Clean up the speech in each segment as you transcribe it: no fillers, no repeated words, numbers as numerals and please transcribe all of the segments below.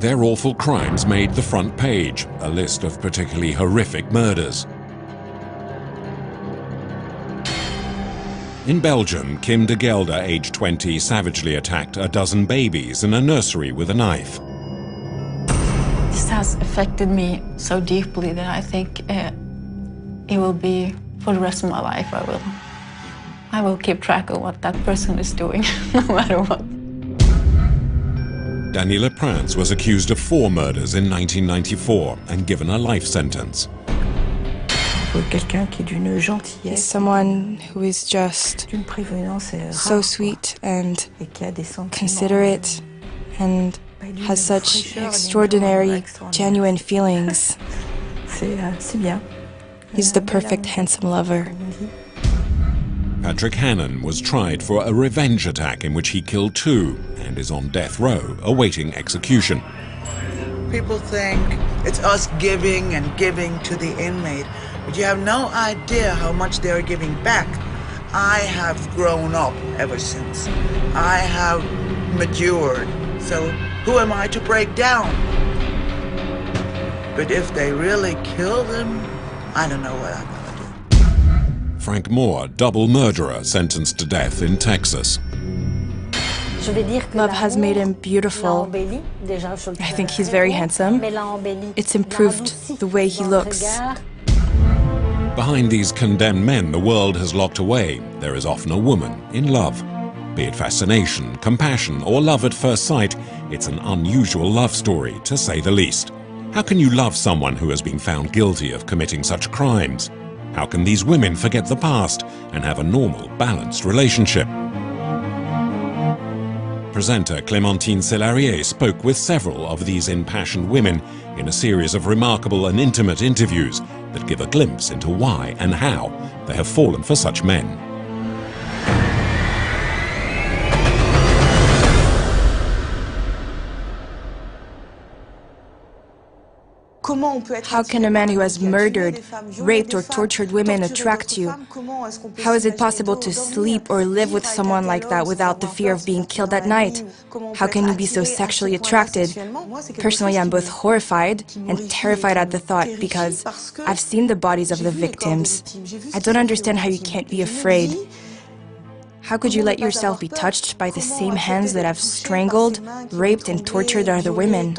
Their awful crimes made the front page, a list of particularly horrific murders. In Belgium, Kim de Gelder, aged 20, savagely attacked a dozen babies in a nursery with a knife. This has affected me so deeply that I think it will be for the rest of my life. I will keep track of what that person is doing, no matter what. Danny Leprince was accused of 4 murders in 1994 and given a life sentence. He's someone who is just so sweet and considerate and has such extraordinary, genuine feelings. He's the perfect, handsome lover. Patrick Hannon was tried for a revenge attack in which he killed 2 and is on death row awaiting execution. People think it's us giving and giving to the inmate, but you have no idea how much they're giving back. I have grown up ever since. I have matured, so who am I to break down? But if they really killed him, I don't know what I'm gonna do. Franck Moore, double murderer, sentenced to death in Texas. Love has made him beautiful. I think he's very handsome. It's improved the way he looks. Behind these condemned men the world has locked away, there is often a woman in love. Be it fascination, compassion, or love at first sight, it's an unusual love story, to say the least. How can you love someone who has been found guilty of committing such crimes? How can these women forget the past and have a normal, balanced relationship? Presenter Clémentine Célarié spoke with several of these impassioned women in a series of remarkable and intimate interviews that give a glimpse into why and how they have fallen for such men. How can a man who has murdered, raped or tortured women attract you? How is it possible to sleep or live with someone like that without the fear of being killed at night? How can you be so sexually attracted? Personally, I'm both horrified and terrified at the thought because I've seen the bodies of the victims. I don't understand how you can't be afraid. How could you let yourself be touched by the same hands that have strangled, raped and tortured other women?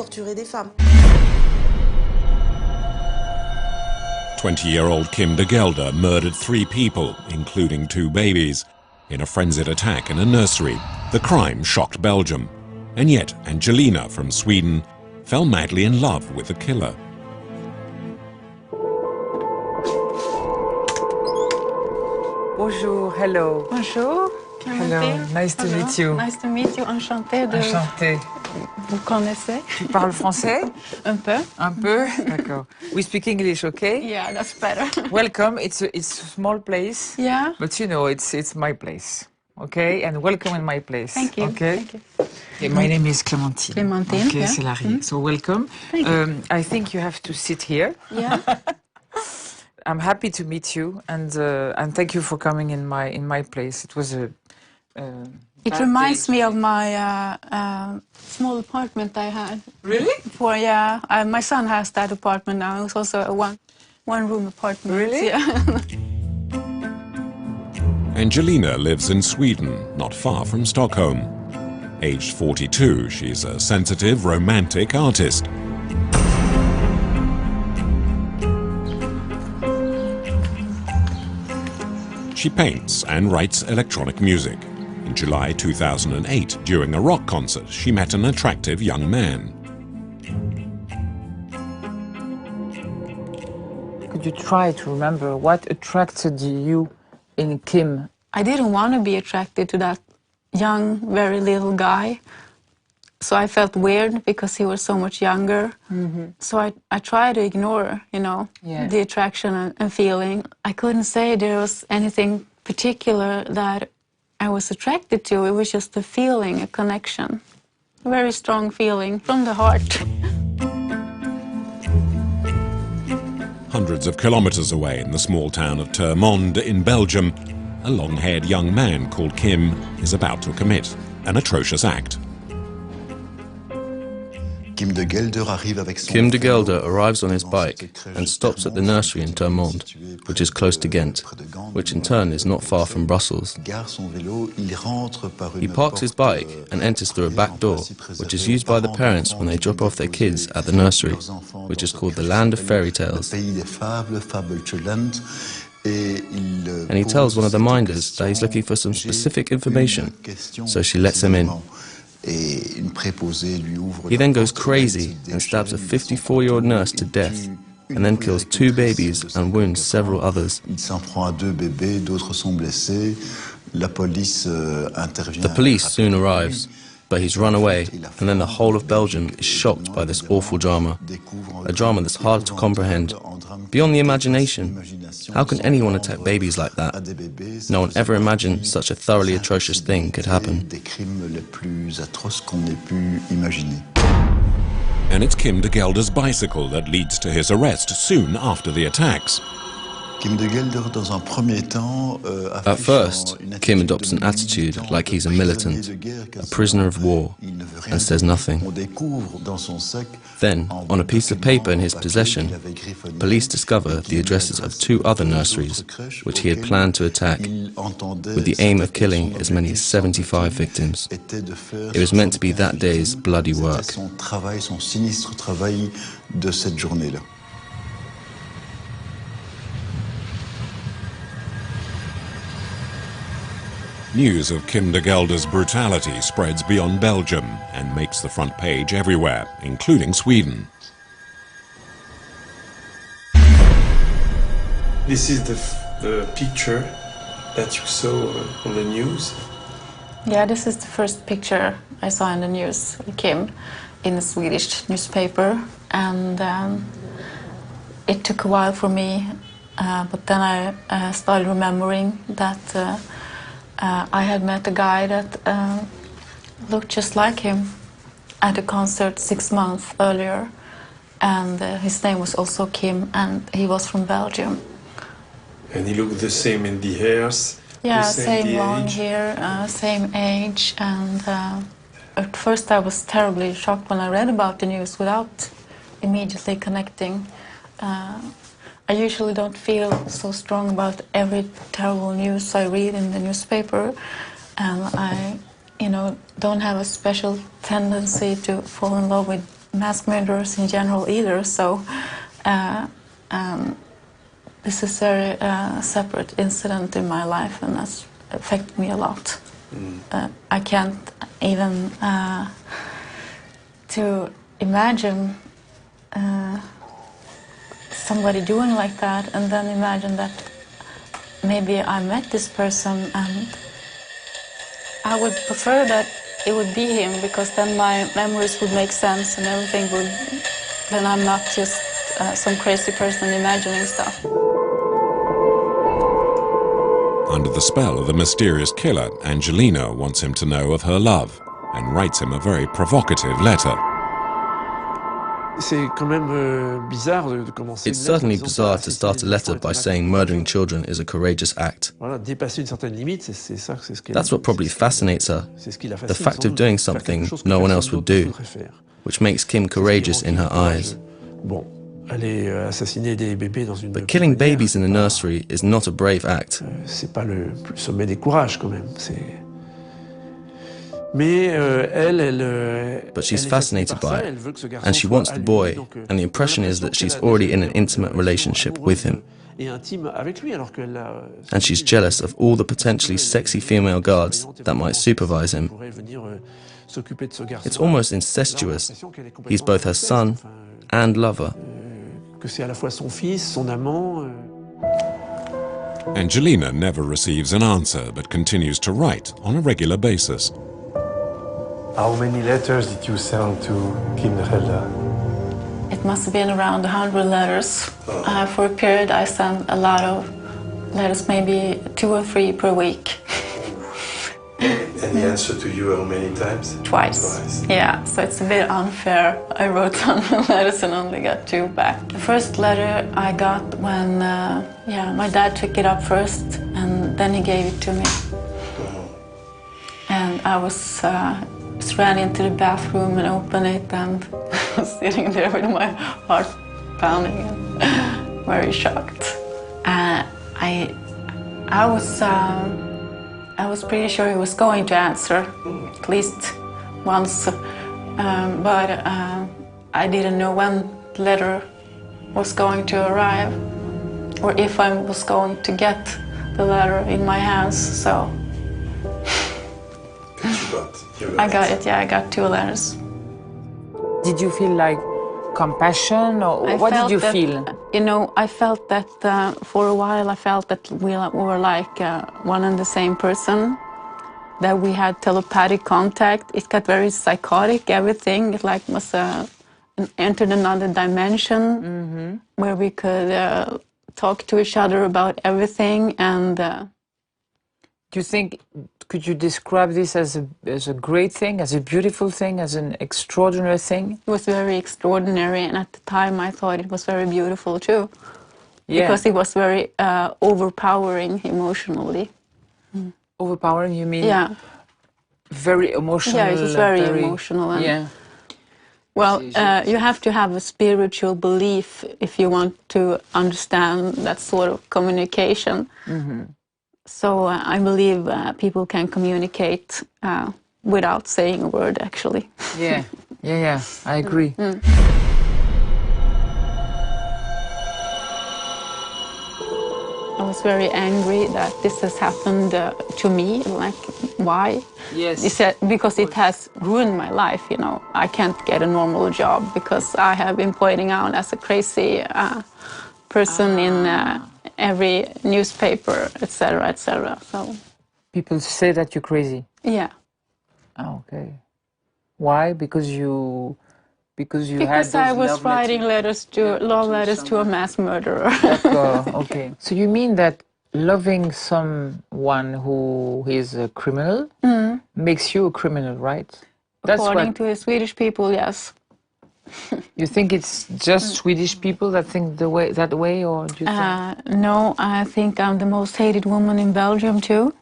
20-year-old Kim de Gelder murdered 3 people, including 2 babies, in a frenzied attack in a nursery. The crime shocked Belgium. And yet, Angelina from Sweden fell madly in love with the killer. Bonjour, hello. Bonjour. Hello, nice to meet you. Nice to meet you, enchantée de Enchantée. vous connaissez. Tu parles français? Un peu. Un peu? D'accord. We speak English, okay? Yeah, that's better. Welcome, it's a small place. Yeah. But you know, it's my place, okay? And welcome in my place. Thank you. Okay? Thank you. Okay, my name is Clémentine. Clémentine, Okay, yeah. Célarié. So welcome. I think you have to sit here. Yeah. I'm happy to meet you, and thank you for coming in my place. It was a It reminds me of my small apartment I had. Really? Before, yeah. My son has that apartment now. It's also a one-room apartment. Really? Yeah. Angelina lives in Sweden, not far from Stockholm. Aged 42, she's a sensitive, romantic artist. She paints and writes electronic music. In July 2008, during a rock concert, she met an attractive young man. Could you try to remember what attracted you in Kim? I didn't want to be attracted to that young, very little guy. So I felt weird because he was so much younger. Mm-hmm. So I tried to ignore, the attraction and feeling. I couldn't say there was anything particular that I was attracted to. It was just a feeling, a connection. A very strong feeling from the heart. Hundreds of kilometers away in the small town of Termonde in Belgium, a long-haired young man called Kim is about to commit an atrocious act. Kim de Gelder arrives on his bike and stops at the nursery in Termonde, which is close to Ghent, which in turn is not far from Brussels. He parks his bike and enters through a back door, which is used by the parents when they drop off their kids at the nursery, which is called the Land of Fairy Tales. And he tells one of the minders that he's looking for some specific information, so she lets him in. He then goes crazy and stabs a 54-year-old nurse to death, and then kills 2 babies and wounds several others. The police soon arrives, but he's run away, and then the whole of Belgium is shocked by this awful drama. A drama that's hard to comprehend, beyond the imagination. How can anyone attack babies like that? No one ever imagined such a thoroughly atrocious thing could happen. And it's Kim de Gelder's bicycle that leads to his arrest soon after the attacks. At first, Kim adopts an attitude like he's a militant, a prisoner of war, and says nothing. Then, on a piece of paper in his possession, police discover the addresses of 2 other nurseries, which he had planned to attack, with the aim of killing as many as 75 victims. It was meant to be that day's bloody work. News of Kim de Gelder's brutality spreads beyond Belgium and makes the front page everywhere, including Sweden. This is the picture that you saw on the news. Yeah, this is the first picture I saw in the news with Kim in a Swedish newspaper, and it took a while for me, but then I started remembering that I had met a guy that looked just like him at a concert 6 months earlier, and his name was also Kim, and he was from Belgium. And he looked the same in the hairs? Yeah, same long hair, same age, and at first I was terribly shocked when I read about the news without immediately connecting. I usually don't feel so strong about every terrible news I read in the newspaper, and I, don't have a special tendency to fall in love with mass murderers in general either. So this is a very separate incident in my life, and that's affected me a lot. I can't even to imagine somebody doing like that, and then imagine that maybe I met this person, and I would prefer that it would be him, because then my memories would make sense and everything would, then I'm not just some crazy person imagining stuff. Under the spell of the mysterious killer, Angelina wants him to know of her love and writes him a very provocative letter. It's certainly bizarre to start a letter by saying murdering children is a courageous act. That's what probably fascinates her, the fact of doing something no one else would do, which makes Kim courageous in her eyes. But killing babies in a nursery is not a brave act. But she's fascinated by it, and she wants the boy, and the impression is that she's already in an intimate relationship with him. And she's jealous of all the potentially sexy female guards that might supervise him. It's almost incestuous. He's both her son and lover. Angelina never receives an answer, but continues to write on a regular basis. How many letters did you send to Kim de Gelder? It must have been around 100 letters. For a period I sent a lot of letters, maybe 2 or 3 per week. And the answer to you how many times? Twice. Yeah, so it's a bit unfair. I wrote 100 letters and only got 2 back. The first letter I got when my dad took it up first, and then he gave it to me. And I was just ran into the bathroom and opened it and was sitting there with my heart pounding and very shocked. I was pretty sure he was going to answer, at least once, but I didn't know when the letter was going to arrive, or if I was going to get the letter in my hands, so... I got it, yeah, I got 2 letters. Did you feel like compassion, or what did you feel? You know, I felt that for a while I felt that we were like one and the same person, that we had telepathic contact. It got very psychotic, everything. It like was entered another dimension where we could talk to each other about everything. And do you think, could you describe this as a great thing, as a beautiful thing, as an extraordinary thing? It was very extraordinary, and at the time I thought it was very beautiful too. Yeah. Because it was very overpowering emotionally. Overpowering, you mean? Yeah. Very emotional? Yeah, it was very emotional. And yeah. Well, you have to have a spiritual belief if you want to understand that sort of communication. So I believe people can communicate without saying a word, actually. Yeah, I agree. I was very angry that this has happened to me. Like, why? Yes. He said, because it has ruined my life, you know. I can't get a normal job because I have been pointing out as a crazy person in every newspaper, etc., etc. So people say that you're crazy? Yeah. Oh, okay. Why? Because I was writing love letters to a mass murderer. Okay. So you mean that loving someone who is a criminal makes you a criminal, right? According to the Swedish people, yes. You think it's just Swedish people that think that way, or do you think? No, I think I'm the most hated woman in Belgium too.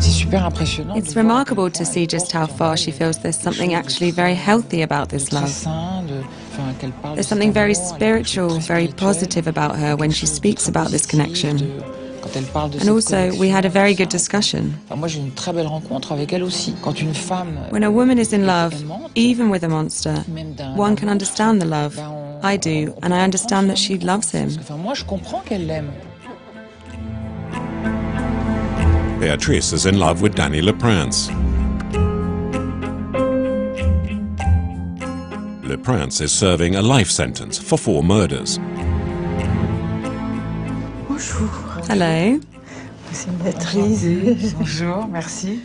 It's remarkable to see just how far she feels there's something actually very healthy about this love. There's something very spiritual, very positive about her when she speaks about this connection. And also, we had a very good discussion. When a woman is in love, even with a monster, one can understand the love. I do, and I understand that she loves him. Beatrice is in love with Danny Leprince. Leprince is serving a life sentence for 4 murders. Bonjour. Hello. Beatrice. Bonjour, merci.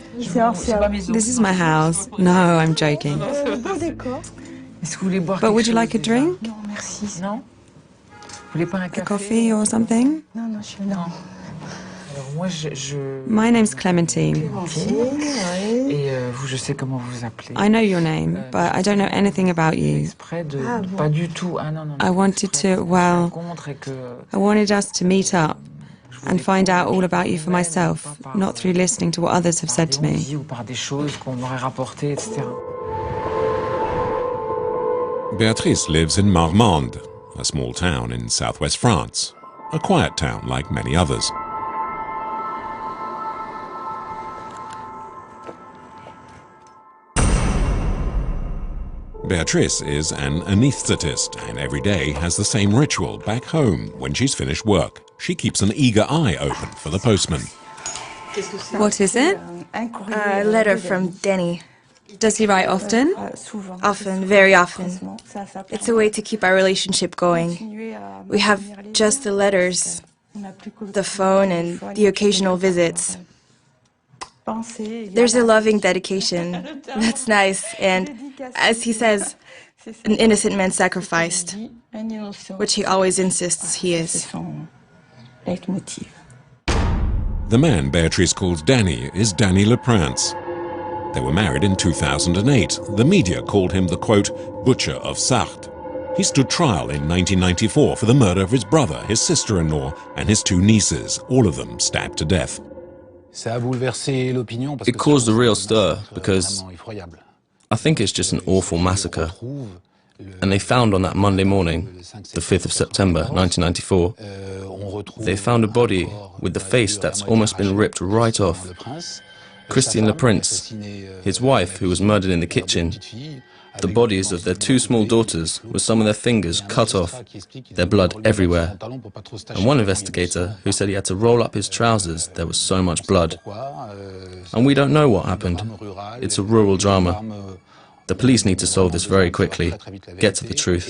This is my house. No, I'm joking. But would you like a drink? No. A coffee or something? No. My name's Clementine. I know your name, but I don't know anything about you. I wanted to, well, I wanted us to meet up and find out all about you for myself, not through listening to what others have said to me. Beatrice lives in Marmande, a small town in southwest France, a quiet town like many others. Beatrice is an anaesthetist and every day has the same ritual back home when she's finished work. She keeps an eager eye open for the postman. What is it? A letter from Danny. Does he write often? Often, very often. It's a way to keep our relationship going. We have just the letters, the phone, and the occasional visits. There's a loving dedication. That's nice. And as he says, an innocent man sacrificed, which he always insists he is. The man Beatrice calls Danny is Danny Leprince. They were married in 2008. The media called him the, quote, butcher of Sarthe. He stood trial in 1994 for the murder of his brother, his sister-in-law, and his 2 nieces, all of them stabbed to death. It caused a real stir because I think it's just an awful massacre. And they found on that Monday morning, the 5th of September 1994, they found a body with the face that's almost been ripped right off. Christian Leprince, his wife, who was murdered in the kitchen, the bodies of their two small daughters with some of their fingers cut off, their blood everywhere. And one investigator who said he had to roll up his trousers, there was so much blood. And we don't know what happened. It's a rural drama. The police need to solve this very quickly, get to the truth.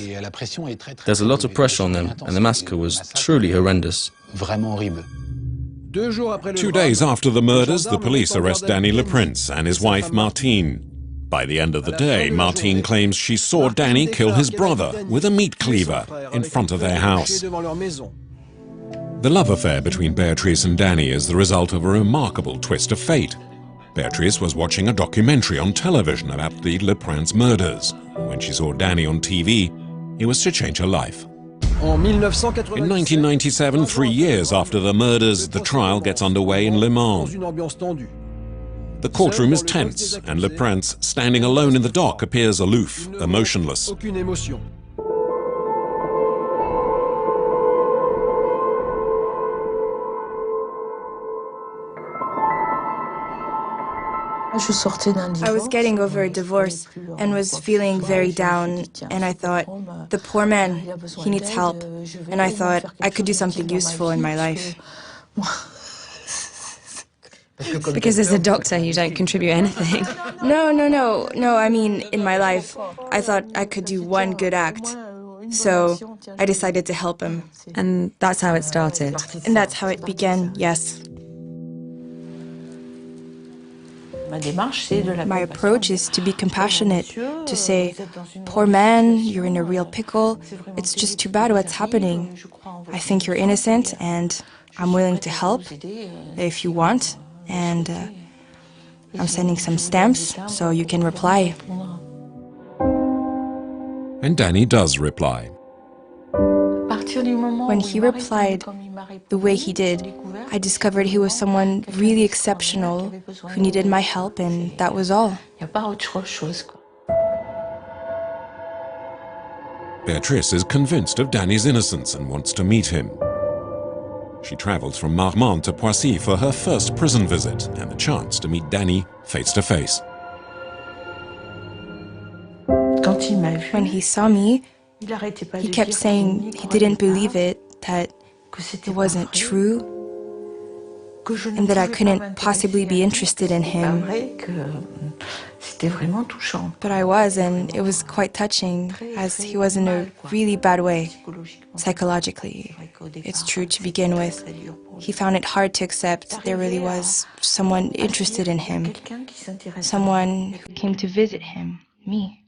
There's a lot of pressure on them, and the massacre was truly horrendous. 2 days after the murders, the police arrest Danny Leprince and his wife Martine. By the end of the day, Martine claims she saw Danny kill his brother with a meat cleaver in front of their house. The love affair between Beatrice and Danny is the result of a remarkable twist of fate. Beatrice was watching a documentary on television about the Leprince murders. When she saw Danny on TV, it was to change her life. In 1997, 3 years after the murders, the trial gets underway in Le Mans. The courtroom is tense, and Leprince, standing alone in the dock, appears aloof, emotionless. I was getting over a divorce and was feeling very down, and I thought, the poor man, he needs help, and I thought I could do something useful in my life. Because as a doctor, you don't contribute anything. No, I mean, in my life, I thought I could do one good act. So I decided to help him. And that's how it started. And that's how it began, yes. My approach is to be compassionate, to say, poor man, you're in a real pickle, it's just too bad what's happening. I think you're innocent and I'm willing to help if you want, and I'm sending some stamps so you can reply. And Danny does reply. When he replied the way he did, I discovered he was someone really exceptional who needed my help, and that was all. Beatrice is convinced of Danny's innocence and wants to meet him. She travels from Marmande to Poissy for her first prison visit and the chance to meet Danny face to face. When he saw me, he kept saying he didn't believe it, that it wasn't true, and that I couldn't possibly be interested in him. But I was, and it was quite touching, as he was in a really bad way, psychologically. It's true to begin with. He found it hard to accept there really was someone interested in him, someone who came to visit him, me.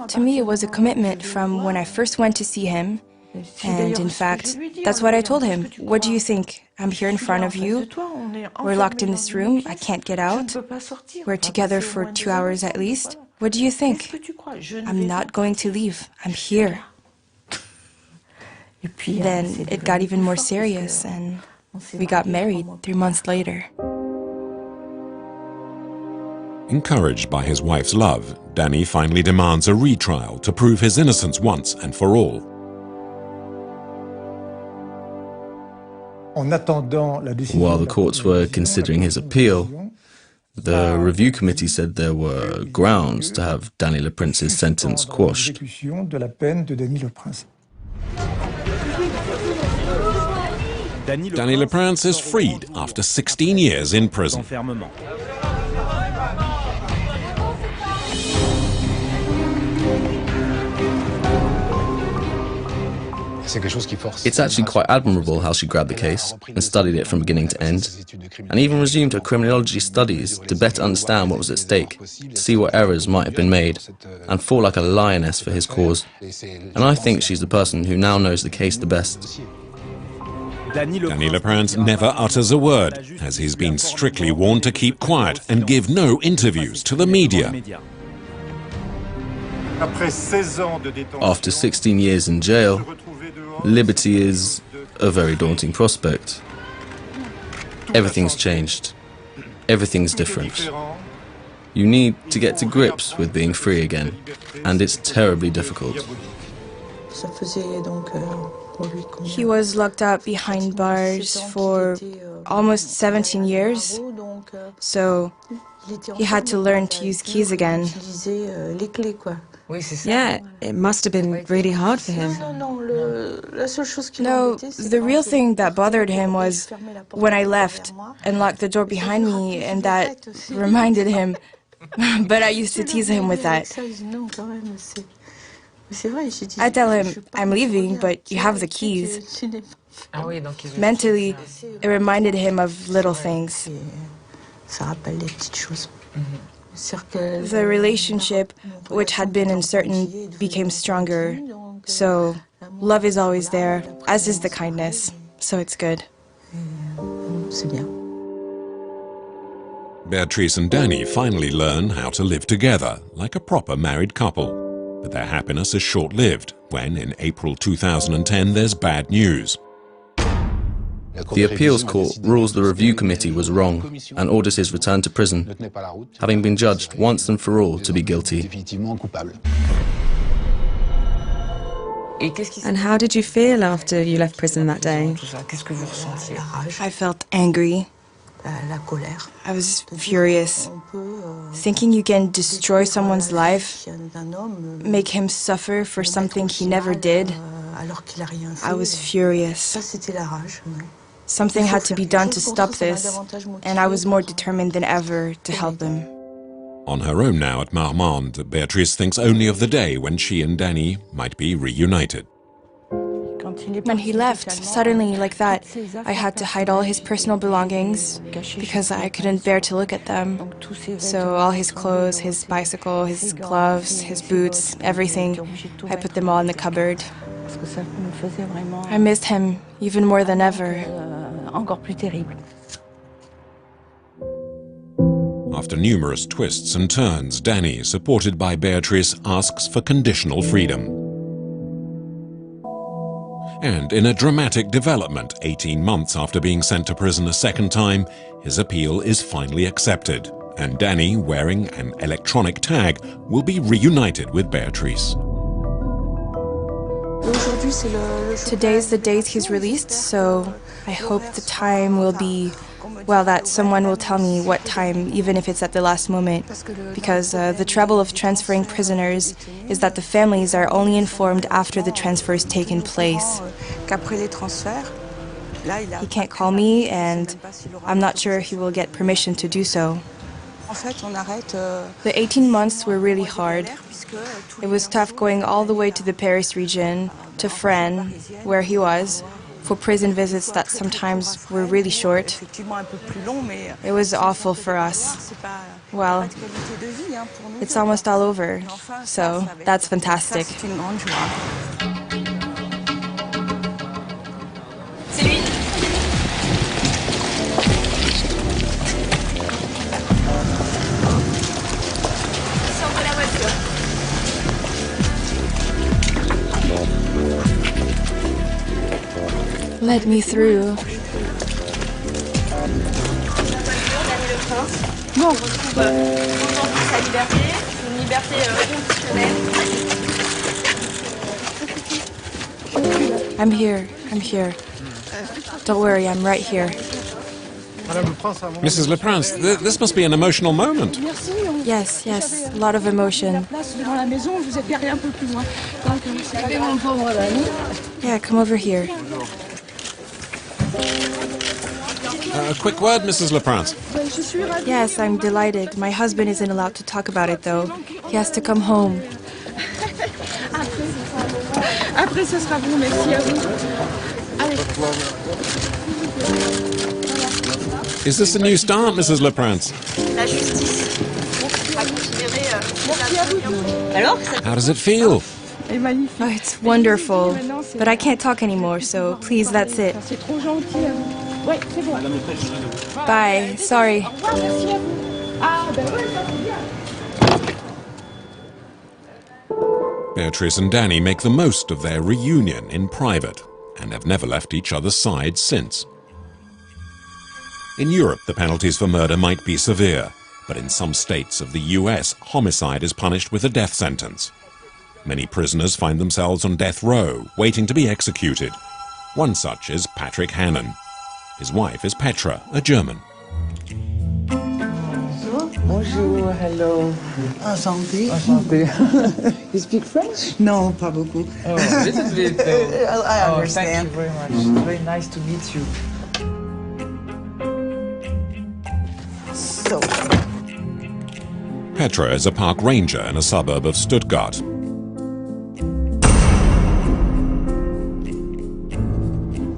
To me, it was a commitment from when I first went to see him, and in fact, that's what I told him. What do you think? I'm here in front of you. We're locked in this room. I can't get out. We're together for 2 hours at least. What do you think? I'm not going to leave. I'm here. Then it got even more serious, and we got married 3 months later. Encouraged by his wife's love, Danny finally demands a retrial to prove his innocence once and for all. While the courts were considering his appeal, the review committee said there were grounds to have Danny Leprince's sentence quashed. Danny Leprince is freed after 16 years in prison. It's actually quite admirable how she grabbed the case and studied it from beginning to end, and even resumed her criminology studies to better understand what was at stake, to see what errors might have been made, and fought like a lioness for his cause. And I think she's the person who now knows the case the best. Danny Leprince never utters a word, as he's been strictly warned to keep quiet and give no interviews to the media. After 16 years in jail, liberty is a very daunting prospect. Everything's changed. Everything's different. You need to get to grips with being free again, and it's terribly difficult. He was locked up behind bars for almost 17 years, so he had to learn to use keys again. Yeah, it must have been really hard for him. No, the real thing that bothered him was when I left and locked the door behind me, and that reminded him. But I used to tease him with that. I tell him, I'm leaving, but you have the keys. Mentally, it reminded him of little things. The relationship, which had been uncertain, became stronger. So, love is always there, as is the kindness. So it's good. Beatrice and Danny finally learn how to live together, like a proper married couple. But their happiness is short-lived, when in April 2010 there's bad news. The appeals court rules the review committee was wrong and orders his return to prison, having been judged once and for all to be guilty. And how did you feel after you left prison that day? I felt angry. I was furious. Thinking you can destroy someone's life, make him suffer for something he never did, I was furious. Something had to be done to stop this, and I was more determined than ever to help them. On her own now at Marmande, Beatrice thinks only of the day when she and Danny might be reunited. When he left, suddenly like that, I had to hide all his personal belongings because I couldn't bear to look at them. So all his clothes, his bicycle, his gloves, his boots, everything, I put them all in the cupboard. I missed him even more than ever. After numerous twists and turns, Danny, supported by Beatrice, asks for conditional freedom. And in a dramatic development, 18 months after being sent to prison a second time, his appeal is finally accepted, and Danny, wearing an electronic tag, will be reunited with Beatrice. Today's the date he's released, so I hope the time will be, well, that someone will tell me what time, even if it's at the last moment. Because the trouble of transferring prisoners is that the families are only informed after the transfer has taken place. He can't call me, and I'm not sure he will get permission to do so. The 18 months were really hard. It was tough going all the way to the Paris region, to Fresnes, where he was, for prison visits that sometimes were really short. It was awful for us. Well, it's almost all over, so that's fantastic. Let me through. Bon. Sa liberté, une liberté conditionnelle. I'm here. Don't worry, I'm right here. Mrs. Leprince, this must be an emotional moment. Yes, a lot of emotion. Yeah, come over here. A quick word, Mrs. Leprince. Yes, I'm delighted. My husband isn't allowed to talk about it, though. He has to come home. Après, ce sera vous. Merci à vous. Is this a new start, Mrs. Leprince? La justice a considéré. Alors, how does it feel? Oh, it's wonderful. But I can't talk anymore, so please, that's it. Bye. Sorry. Beatrice and Danny make the most of their reunion in private and have never left each other's side since. In Europe, the penalties for murder might be severe, but in some states of the US, homicide is punished with a death sentence. Many prisoners find themselves on death row, waiting to be executed. One such is Patrick Hannon. His wife is Petra, a German. Bonjour, hello. Enchanté. Enchanté. You speak French? No, pas beaucoup. Oh, a little bit. I understand. Thank you very much. Very nice to meet you. So. Petra is a park ranger in a suburb of Stuttgart.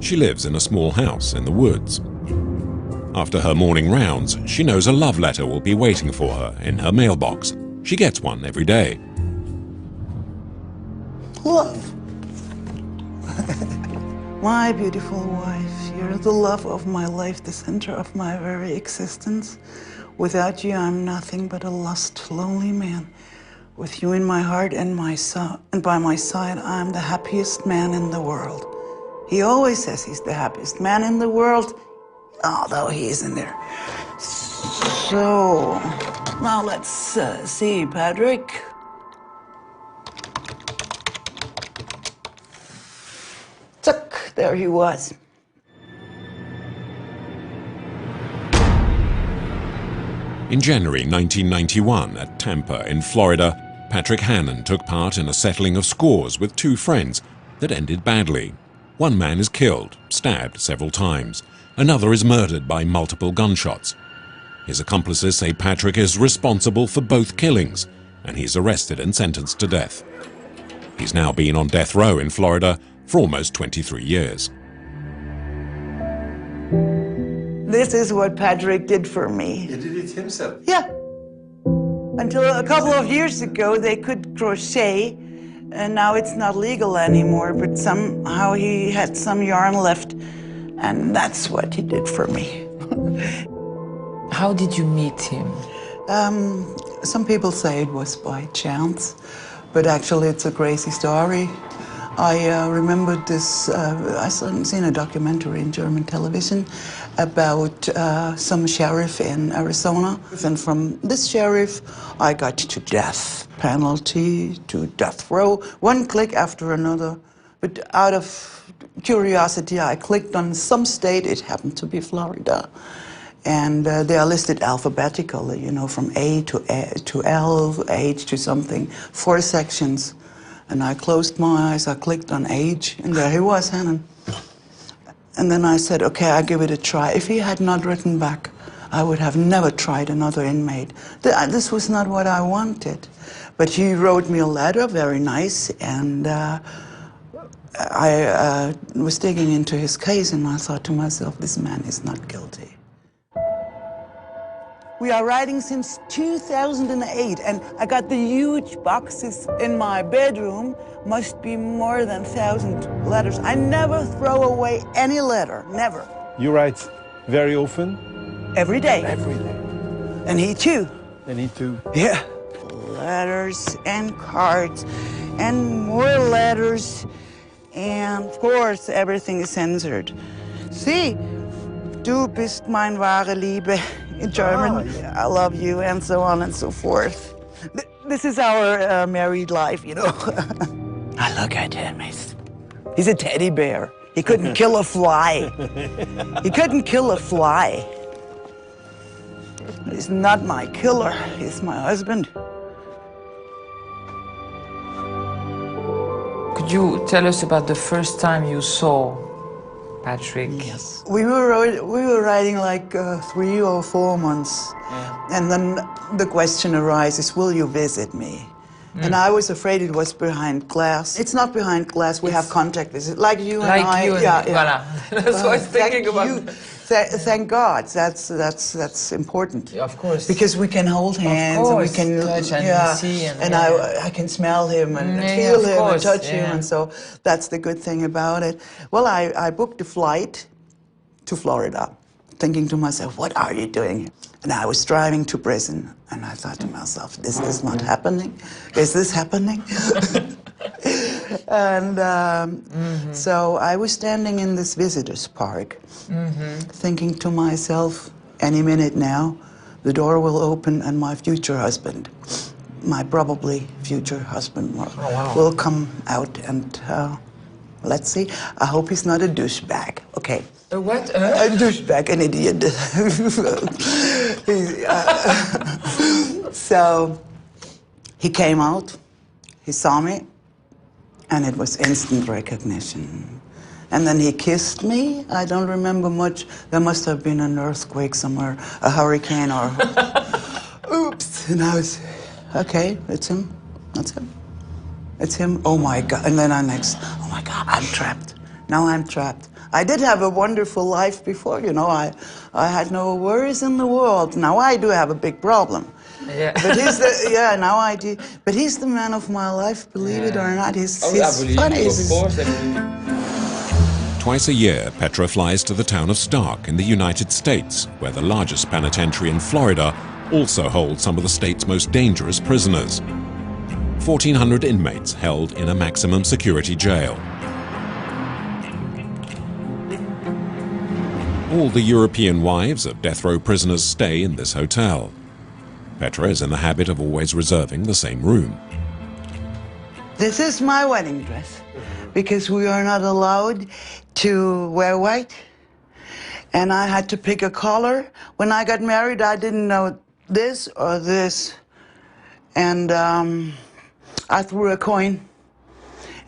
She lives in a small house in the woods. After her morning rounds, she knows a love letter will be waiting for her in her mailbox. She gets one every day. Love. My beautiful wife, you're the love of my life, the center of my very existence. Without you, I'm nothing but a lost, lonely man. With you in my heart and by my side, I'm the happiest man in the world. He always says he's the happiest man in the world, although he isn't there. So, now let's see, Patrick. Tuck, there he was. In January 1991, at Tampa in Florida, Patrick Hannon took part in a settling of scores with two friends that ended badly. One man is killed, stabbed several times. Another is murdered by multiple gunshots. His accomplices say Patrick is responsible for both killings, and he's arrested and sentenced to death. He's now been on death row in Florida for almost 23 years. This is what Patrick did for me. He did it himself? Yeah. Until a couple of years ago, they could crochet, and now it's not legal anymore, but somehow he had some yarn left, and that's what he did for me. How did you meet him? Some people say it was by chance, but actually it's a crazy story. I remembered this, I seen a documentary in German television about some sheriff in Arizona. And from this sheriff, I got to death penalty, to death row, one click after another. But out of curiosity, I clicked on some state. It happened to be Florida. And they are listed alphabetically, you know, from A to L, H to something, 4 sections. And I closed my eyes, I clicked on H, and there he was, Hannon. And then I said, okay, I'll give it a try. If he had not written back, I would have never tried another inmate. This was not what I wanted. But he wrote me a letter, very nice, and I was digging into his case, and I thought to myself, this man is not guilty. We are writing since 2008, and I got the huge boxes in my bedroom. Must be more than 1,000 letters. I never throw away any letter, never. You write very often? Every day. Every day. And he too. And he too. Yeah. Letters and cards and more letters. And of course, everything is censored. See, du bist mein wahre Liebe. In German, oh, yeah. I love you, and so on and so forth. This is our married life, you know. I look at him, he's a teddy bear. He couldn't kill a fly. He couldn't kill a fly. He's not my killer, he's my husband. Could you tell us about the first time you saw Patrick? Yes. We were riding like 3 or 4 months. Yeah. And then the question arises, will you visit me? And I was afraid it was behind glass. It's not behind glass, we have contact visit, like you and I. Like you and yeah. Voilà. That's what I was thinking about. Thank God. That's important. Yeah, of course. Because we can hold hands and we can touch and see and I can smell him and feel him and touch him, and so that's the good thing about it. Well, I booked a flight to Florida, thinking to myself, what are you doing? And I was driving to prison, and I thought to myself, this is not happening. Is this happening? And so I was standing in this visitors park, thinking to myself, any minute now, the door will open and my future husband, my probably future husband, will come out and let's see. I hope he's not a douchebag. Okay. A what? A douchebag, an idiot. So he came out, he saw me, and it was instant recognition. And then he kissed me. I don't remember much. There must have been an earthquake somewhere, a hurricane or... Oops. And I was, okay, it's him. That's him. It's him. Oh my God. And then oh my God, I'm trapped. Now I'm trapped. I did have a wonderful life before, you know. I had no worries in the world. Now I do have a big problem. Yeah. But he's the, now I do. But he's the man of my life, believe it or not. He's funny. Of course. Twice a year, Petra flies to the town of Stark in the United States, where the largest penitentiary in Florida also holds some of the state's most dangerous prisoners. 1,400 inmates held in a maximum security jail. All the European wives of death row prisoners stay in this hotel. Petra is in the habit of always reserving the same room. This is my wedding dress, because we are not allowed to wear white. And I had to pick a color. When I got married, I didn't know this or this. And I threw a coin,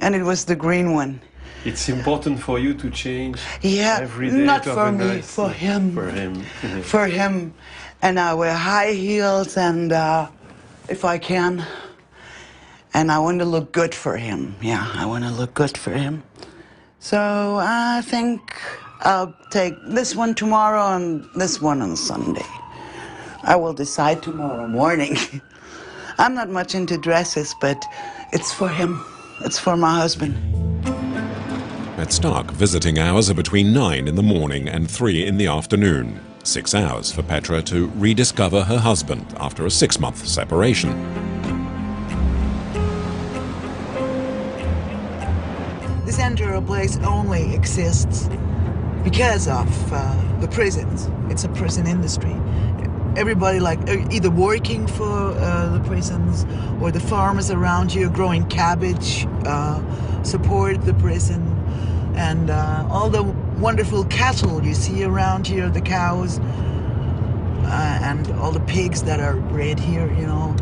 and it was the green one. It's important for you to change every day. Not for me, for him. For him. For him. And I wear high heels, and if I can. And I want to look good for him. Yeah, I want to look good for him. So I think I'll take this one tomorrow and this one on Sunday. I will decide tomorrow morning. I'm not much into dresses, but it's for him. It's for my husband. At Stark, visiting hours are between 9 in the morning and 3 in the afternoon. 6 hours for Petra to rediscover her husband after a 6-month separation. This entire place only exists because of the prisons. It's a prison industry. Everybody either working for the prisons or the farmers around here growing cabbage support the prison. And all the wonderful cattle you see around here, the cows, and all the pigs that are bred here, you know,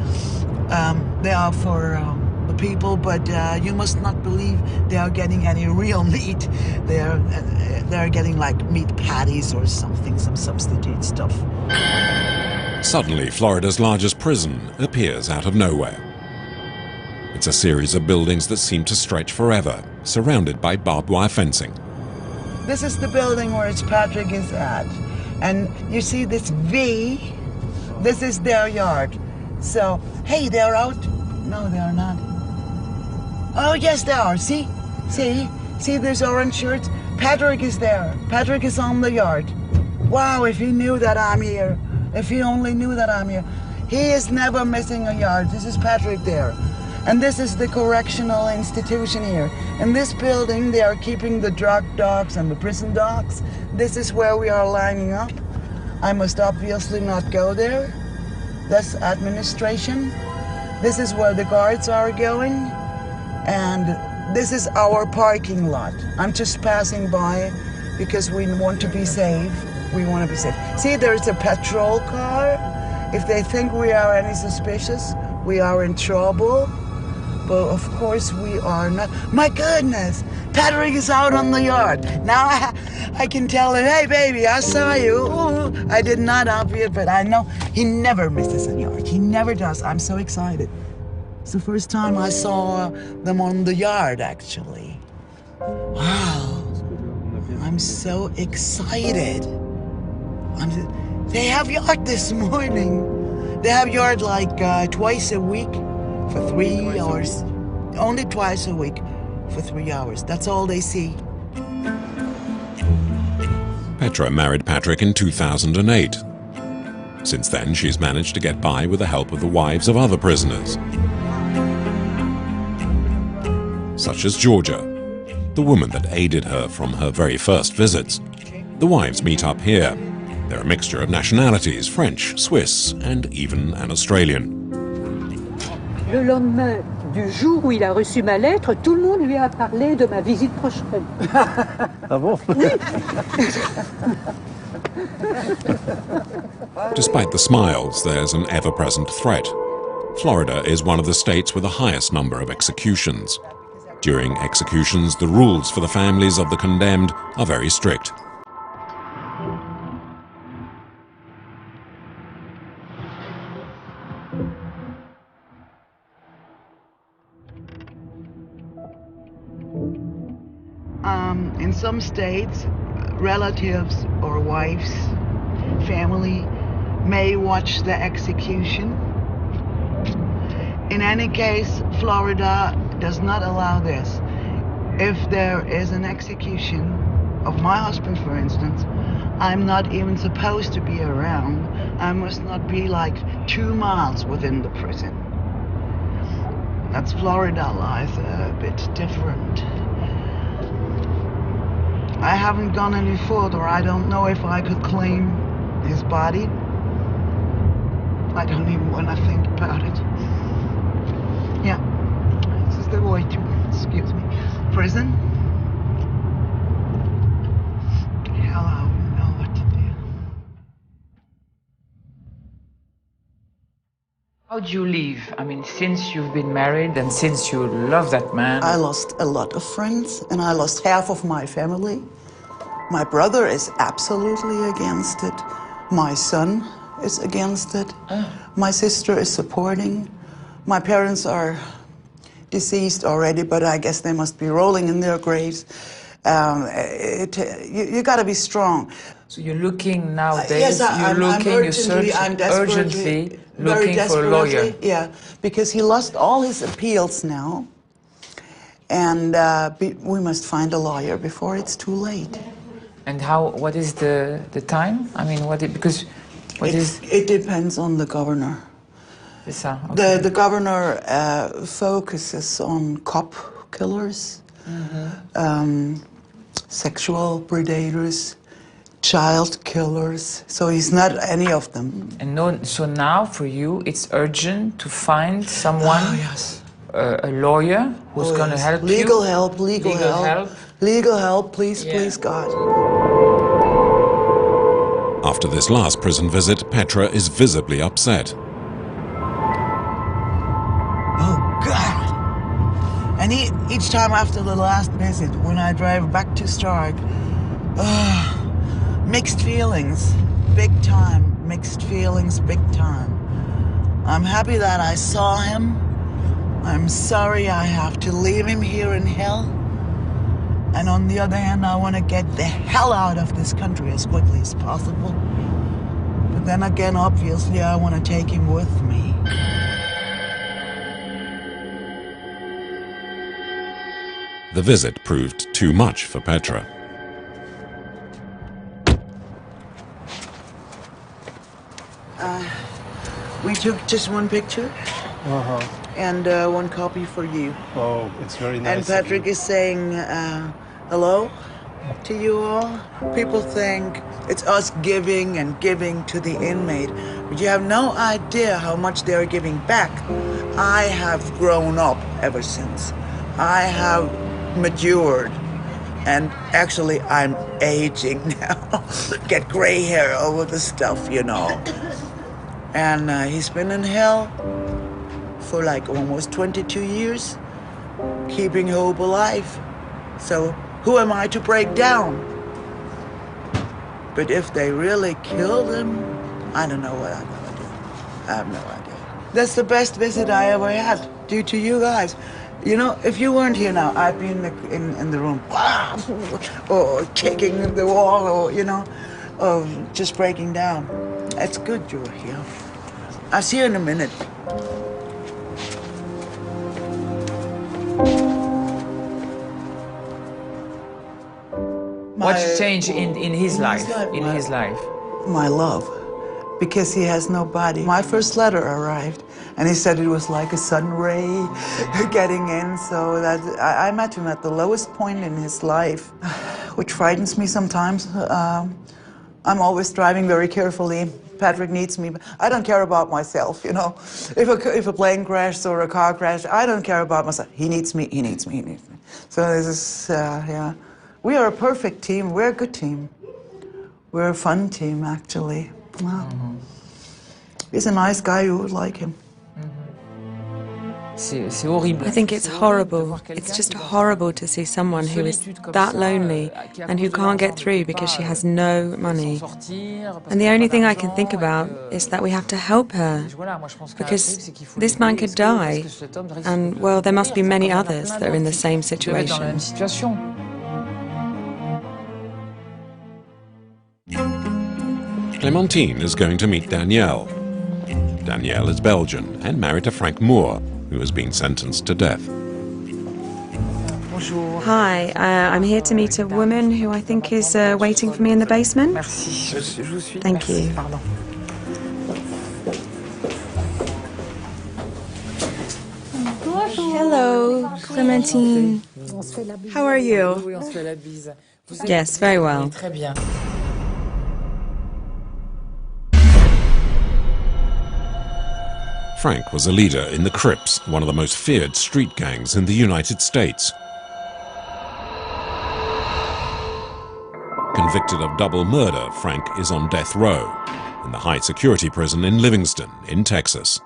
they are for the people, but you must not believe they are getting any real meat. They are getting like meat patties or something, some substitute stuff. Suddenly, Florida's largest prison appears out of nowhere. It's a series of buildings that seem to stretch forever, surrounded by barbed wire fencing. This is the building where Patrick is at. And you see this V? This is their yard. So, hey, they're out? No, they are not. Oh, yes, they are. See? See these orange shirts? Patrick is there. Patrick is on the yard. Wow, if he knew that I'm here. If he only knew that I'm here. He is never missing a yard. This is Patrick there. And this is the correctional institution here. In this building, they are keeping the drug dogs and the prison dogs. This is where we are lining up. I must obviously not go there. That's administration. This is where the guards are going. And this is our parking lot. I'm just passing by because we want to be safe. We want to be safe. See, there's a patrol car. If they think we are any suspicious, we are in trouble. But of course we are not. My goodness, Patrick is out on the yard. Now I can tell him, hey baby, I saw you. Ooh, I did not obviate, but I know he never misses a yard. He never does. I'm so excited. It's the first time I saw them on the yard, actually. Wow, I'm so excited. They have yard this morning. They have yard like twice a week for 3 hours. Only twice a week for 3 hours. That's all they see. Petra married Patrick in 2008. Since then, she's managed to get by with the help of the wives of other prisoners, such as Georgia, the woman that aided her from her very first visits. The wives meet up here. They're a mixture of nationalities, French, Swiss, and even an Australian. Le lendemain du jour où il a reçu ma lettre, tout le monde lui a parlé de ma visite prochaine. Ah bon? Despite the smiles, there's an ever-present threat. Florida is one of the states with the highest number of executions. During executions, the rules for the families of the condemned are very strict. In some states, relatives or wives, family may watch the execution. In any case, Florida does not allow this. If there is an execution of my husband, for instance, I'm not even supposed to be around. I must not be like 2 miles within the prison. That's Florida life, a bit different. I haven't gone any further. I don't know if I could claim his body. I don't even want to think about it. Yeah, this is the way to, excuse me, prison. Hell, I wouldn't know what to do. How do you live? I mean, since you've been married and since you love that man. I lost a lot of friends and I lost half of my family. My brother is absolutely against it. My son is against it. My sister is supporting. My parents are deceased already, but I guess they must be rolling in their graves. You got to be strong. So you're looking nowadays, yes, I'm urgently looking for a lawyer. Yeah, because he lost all his appeals now. And we must find a lawyer before it's too late. And what is the time? I mean, It depends on the governor. Okay. The governor focuses on cop killers, sexual predators, child killers. So he's not any of them. And so now for you, it's urgent to find someone, a lawyer who's going to help you. Legal help, legal help. Legal help, please, please, God. After this last prison visit, Petra is visibly upset. Oh, God. And each time after the last visit, when I drive back to Stark, mixed feelings, big time, mixed feelings, big time. I'm happy that I saw him. I'm sorry I have to leave him here in hell. And on the other hand, I want to get the hell out of this country as quickly as possible. But then again, obviously, I want to take him with me. The visit proved too much for Petra. We took just one picture. And one copy for you. Oh, it's very nice. And Patrick is saying hello to you all. People think it's us giving and giving to the inmate, but you have no idea how much they're giving back. I have grown up ever since. I have matured. And actually, I'm aging now. Get gray hair over the stuff, you know. And he's been in hell for like almost 22 years, keeping hope alive. So who am I to break down? But if they really killed him, I don't know what I'm gonna do. I have no idea. That's the best visit I ever had, due to you guys. You know, if you weren't here now, I'd be in the room, or kicking the wall, or, you know, of just breaking down. It's good you're here. I'll see you in a minute. What's changed in his life? My love, because he has no body. My first letter arrived, and he said it was like a sun ray getting in, so that I met him at the lowest point in his life, which frightens me sometimes. I'm always driving very carefully. Patrick needs me. I don't care about myself, you know. If a plane crashes or a car crash, I don't care about myself. He needs me, he needs me, he needs me. So this is, yeah. We are a perfect team. We're a good team. We're a fun team, actually. Wow. He's a nice guy. You would like him. I think it's horrible. It's just horrible to see someone who is that lonely and who can't get through because she has no money. And the only thing I can think about is that we have to help her, because this man could die, and, well, there must be many others that are in the same situation. Clémentine is going to meet Danielle. Danielle is Belgian and married to Franck Moore, who has been sentenced to death. Hi, I'm here to meet a woman who I think is waiting for me in the basement. Thank you. Hello, Clémentine. How are you? Yes, very well. Franck was a leader in the Crips, one of the most feared street gangs in the United States. Convicted of double murder, Franck is on death row in the high-security prison in Livingston, in Texas.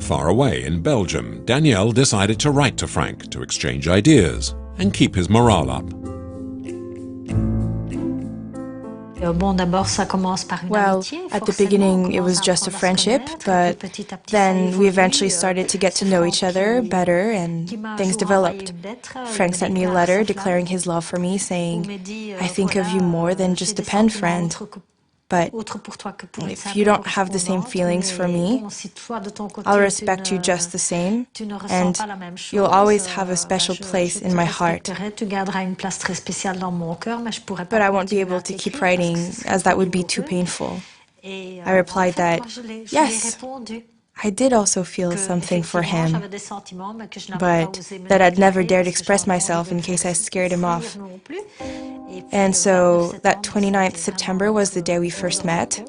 Far away in Belgium, Danielle decided to write to Franck to exchange ideas and keep his morale up. Well, at the beginning it was just a friendship, but then we eventually started to get to know each other better and things developed. Franck sent me a letter declaring his love for me, saying, "I think of you more than just a pen friend. But if you don't have the same feelings for me, I'll respect you just the same, and you'll always have a special place in my heart. But I won't be able to keep writing, as that would be too painful." I replied that, yes, I did also feel something for him, but that I'd never dared express myself in case I scared him off. And so that 29th September was the day we first met.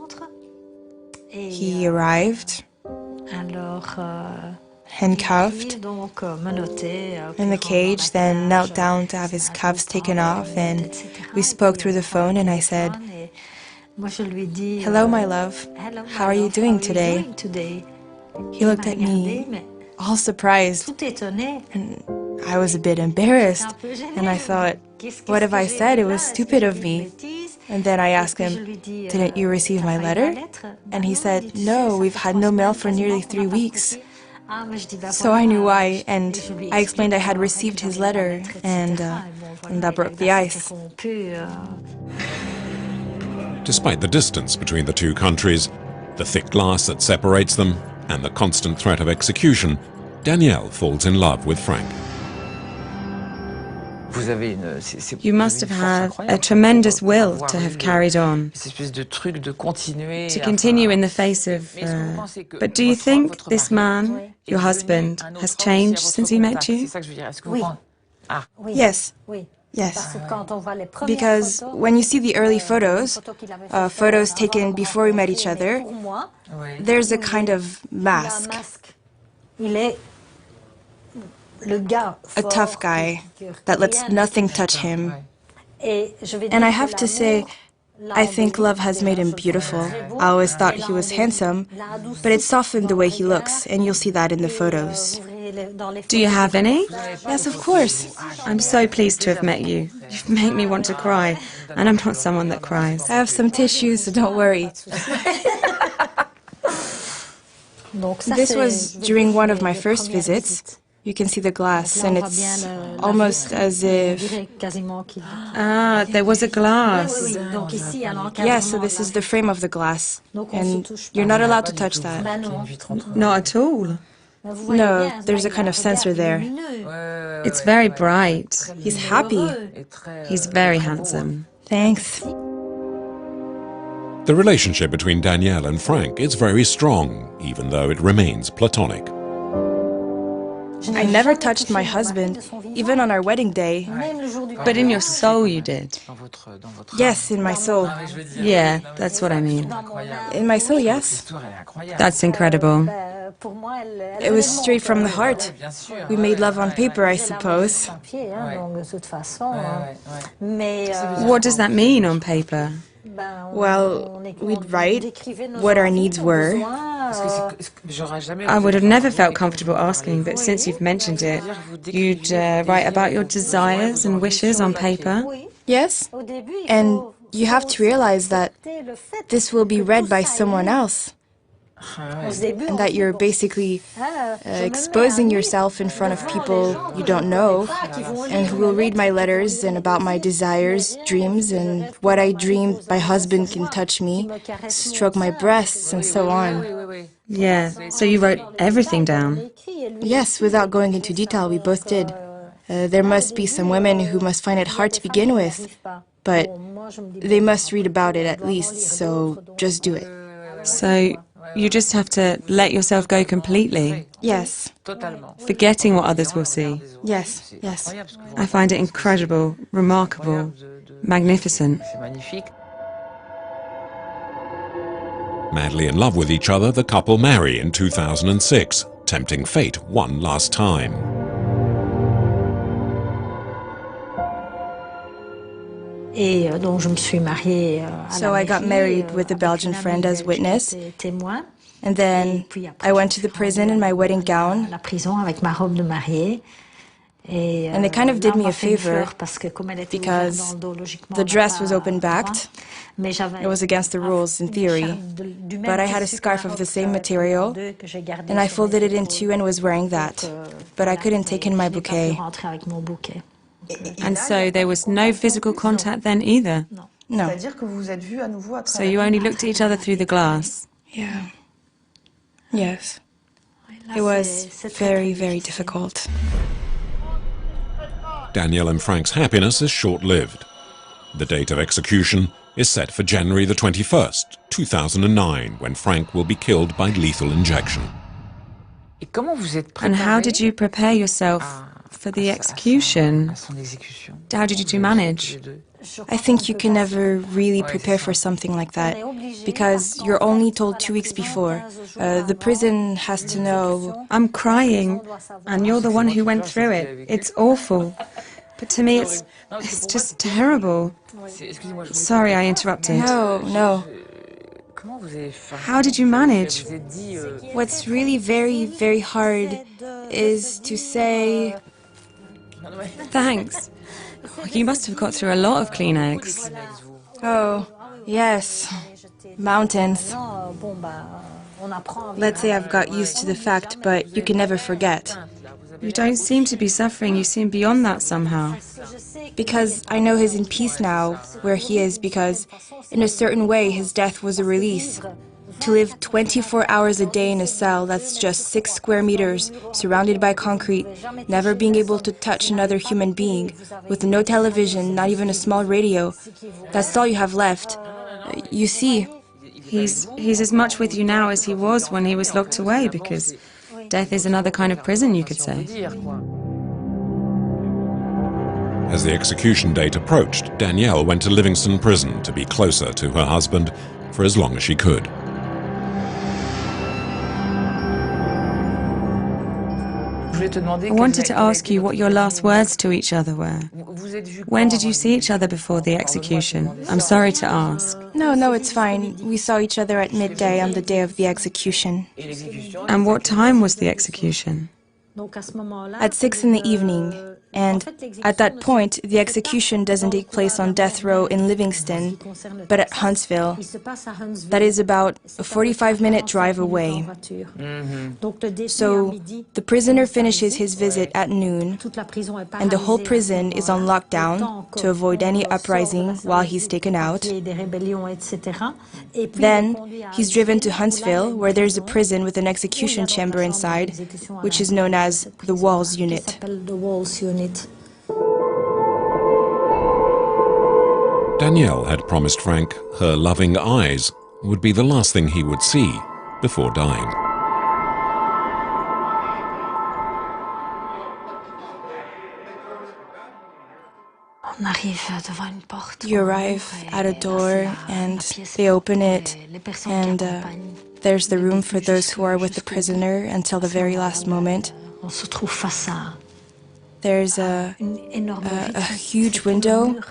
He arrived, handcuffed, in the cage, then knelt down to have his cuffs taken off, and we spoke through the phone, and I said, "Hello, my love. How are you doing today?" He looked at me, all surprised, and I was a bit embarrassed, and I thought, what have I said? It was stupid of me. And then I asked him, "Didn't you receive my letter?" And he said, "No, we've had no mail for nearly 3 weeks." So I knew why, and I explained I had received his letter, and that broke the ice. Despite the distance between the two countries, the thick glass that separates them, and the constant threat of execution, Danielle falls in love with Franck. You must have had a tremendous will to have carried on, to continue in the face of... But do you think this man, your husband, has changed since he met you? Yes. Yes, because when you see the early photos, photos taken before we met each other, there's a kind of mask. A tough guy that lets nothing touch him. And I have to say, I think love has made him beautiful. I always thought he was handsome, but it softened the way he looks, and you'll see that in the photos. Do you have any? Yes, of course. I'm so pleased to have met you. You've made me want to cry, and I'm not someone that cries. I have some tissues, so don't worry. This was during one of my first visits. You can see the glass, and it's almost as if... Ah, there was a glass. Yeah, so this is the frame of the glass, and you're not allowed to touch that. Not at all. No, there's a kind of sensor there. It's very bright. He's happy. He's very handsome. Thanks. The relationship between Danielle and Franck is very strong, even though it remains platonic. I never touched my husband, even on our wedding day. But in your soul you did. Yes, in my soul. Yeah, that's what I mean. In my soul, yes. That's incredible. It was straight from the heart. We made love on paper, I suppose. What does that mean on paper? Well, we'd write what our needs were. I would have never felt comfortable asking, but since you've mentioned it, you'd write about your desires and wishes on paper? Yes, and you have to realize that this will be read by someone else. And that you're basically exposing yourself in front of people you don't know, and who will read my letters and about my desires, dreams, and what I dreamed my husband can touch me, stroke my breasts, and so on. Yeah, so you wrote everything down? Yes, without going into detail, we both did. There must be some women who must find it hard to begin with, but they must read about it at least, so just do it. So you just have to let yourself go completely? Yes. Forgetting what others will see? Yes, yes. I find it incredible, remarkable, magnificent. Madly in love with each other, the couple marry in 2006, tempting fate one last time. So I got married with a Belgian friend as witness, and then I went to the prison in my wedding gown, and they kind of did me a favor because the dress was open-backed. It was against the rules in theory, but I had a scarf of the same material, and I folded it in two and was wearing that, but I couldn't take in my bouquet. And so there was no physical contact then either? No. So you only looked at each other through the glass? Yeah. Yes. It was very, very difficult. Danielle and Franck's happiness is short-lived. The date of execution is set for January the 21st, 2009, when Franck will be killed by lethal injection. And how did you prepare yourself for the execution? How did you manage? I think you can never really prepare for something like that, because you're only told 2 weeks before. The prison has to know... I'm crying, and you're the one who went through it. It's awful. But to me, it's just terrible. Sorry, I interrupted. No. How did you manage? What's really very, very hard is to say... Thanks. You must have got through a lot of Kleenex. Oh, yes. Mountains. Let's say I've got used to the fact, but you can never forget. You don't seem to be suffering, you seem beyond that somehow. Because I know he's in peace now, where he is, because in a certain way his death was a release. To live 24 hours a day in a cell that's just 6 square meters, surrounded by concrete, never being able to touch another human being, with no television, not even a small radio. That's all you have left. You see, he's as much with you now as he was when he was locked away, because death is another kind of prison, you could say. As the execution date approached, Danielle went to Livingston Prison to be closer to her husband for as long as she could. I wanted to ask you what your last words to each other were. When did you see each other before the execution? I'm sorry to ask. No, it's fine. We saw each other at midday on the day of the execution. And what time was the execution? At 6 in the evening, And at that point, the execution doesn't take place on death row in Livingston, but at Huntsville. That is about a 45-minute drive away. So the prisoner finishes his visit at noon, and the whole prison is on lockdown to avoid any uprising while he's taken out. Then he's driven to Huntsville, where there's a prison with an execution chamber inside, which is known as the Walls Unit. Danielle had promised Franck her loving eyes would be the last thing he would see before dying. You arrive at a door and they open it, and there's the room for those who are with the prisoner until the very last moment. There's a huge window.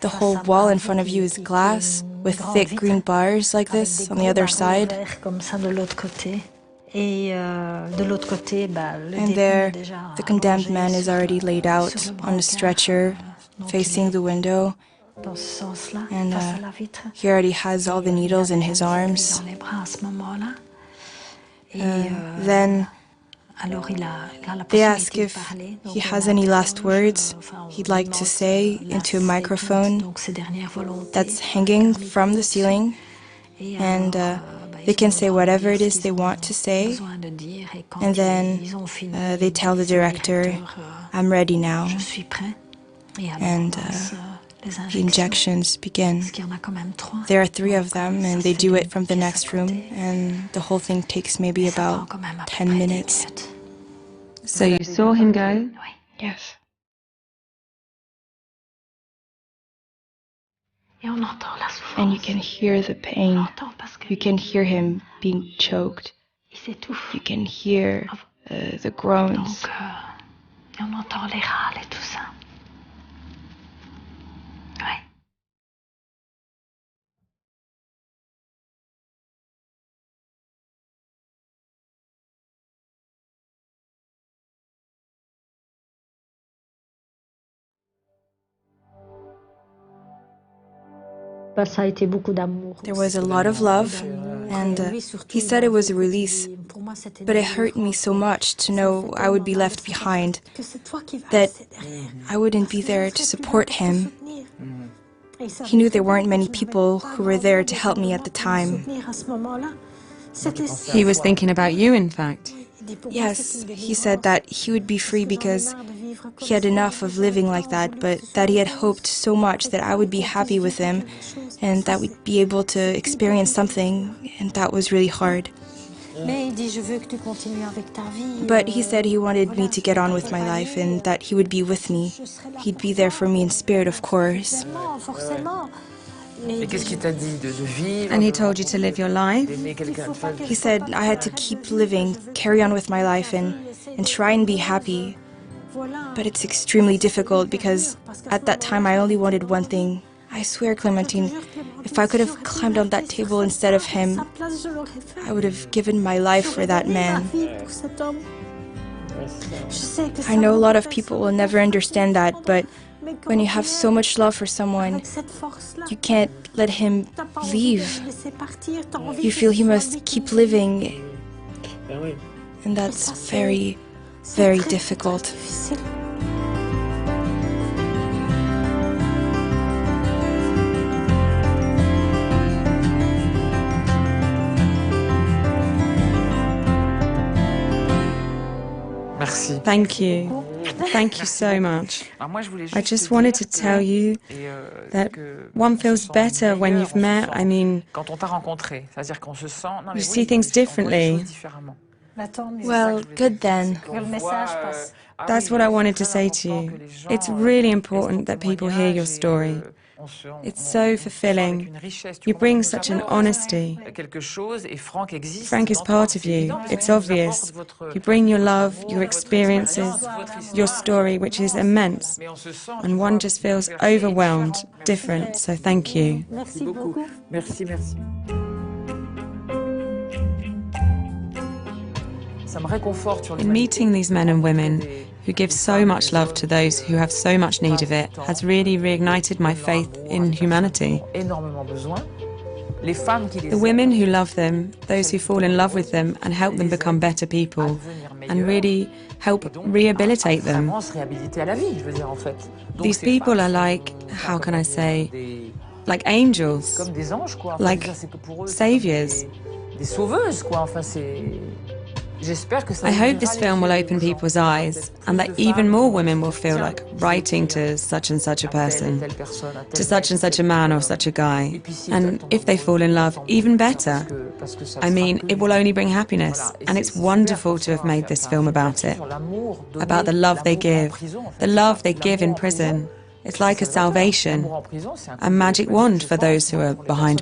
The whole wall in front of you is glass with thick green bars like this on the other side. And there, the condemned man is already laid out on a stretcher facing the window. And he already has all the needles in his arms. Then they ask if he has any last words he'd like to say into a microphone that's hanging from the ceiling, and they can say whatever it is they want to say, and then they tell the director, "I'm ready now," and the injections begin. There are 3 of them, and they do it from the next room, and the whole thing takes maybe about 10 minutes. So you saw him go? Yes. And you can hear the pain. You can hear him being choked. You can hear the groans. There was a lot of love, and he said it was a release, but it hurt me so much to know I would be left behind, that I wouldn't be there to support him. He knew there weren't many people who were there to help me at the time. He was thinking about you, in fact. Yes, he said that he would be free because he had enough of living like that, but that he had hoped so much that I would be happy with him and that we'd be able to experience something, and that was really hard. But he said he wanted me to get on with my life and that he would be with me. He'd be there for me in spirit, of course. And he told you to live your life? He said I had to keep living, carry on with my life, and try and be happy. But it's extremely difficult because at that time I only wanted one thing. I swear, Clementine, if I could have climbed on that table instead of him, I would have given my life for that man. I know a lot of people will never understand that, but when you have so much love for someone, you can't let him leave. You feel he must keep living, and that's very, very difficult. Merci. Thank you. Thank you so much. I just wanted to tell you that one feels better when you've met. I mean, you see things differently. Well, good then. That's what I wanted to say to you. It's really important that people hear your story. It's so fulfilling. You bring such an honesty. Franck is part of you. It's obvious. You bring your love, your experiences, your story, which is immense. And one just feels overwhelmed, different. So thank you. Merci beaucoup. Merci, merci. In meeting these men and women, who gives so much love to those who have so much need of it, has really reignited my faith in humanity. The women who love them, those who fall in love with them and help them become better people, and really help rehabilitate them. These people are like, how can I say, like angels, like saviors. I hope this film will open people's eyes, and that even more women will feel like writing to such and such a person, to such and such a man or such a guy. And if they fall in love, even better. I mean, it will only bring happiness, and it's wonderful to have made this film about it, about the love they give in prison. It's like a salvation, a magic wand for those who are behind bars.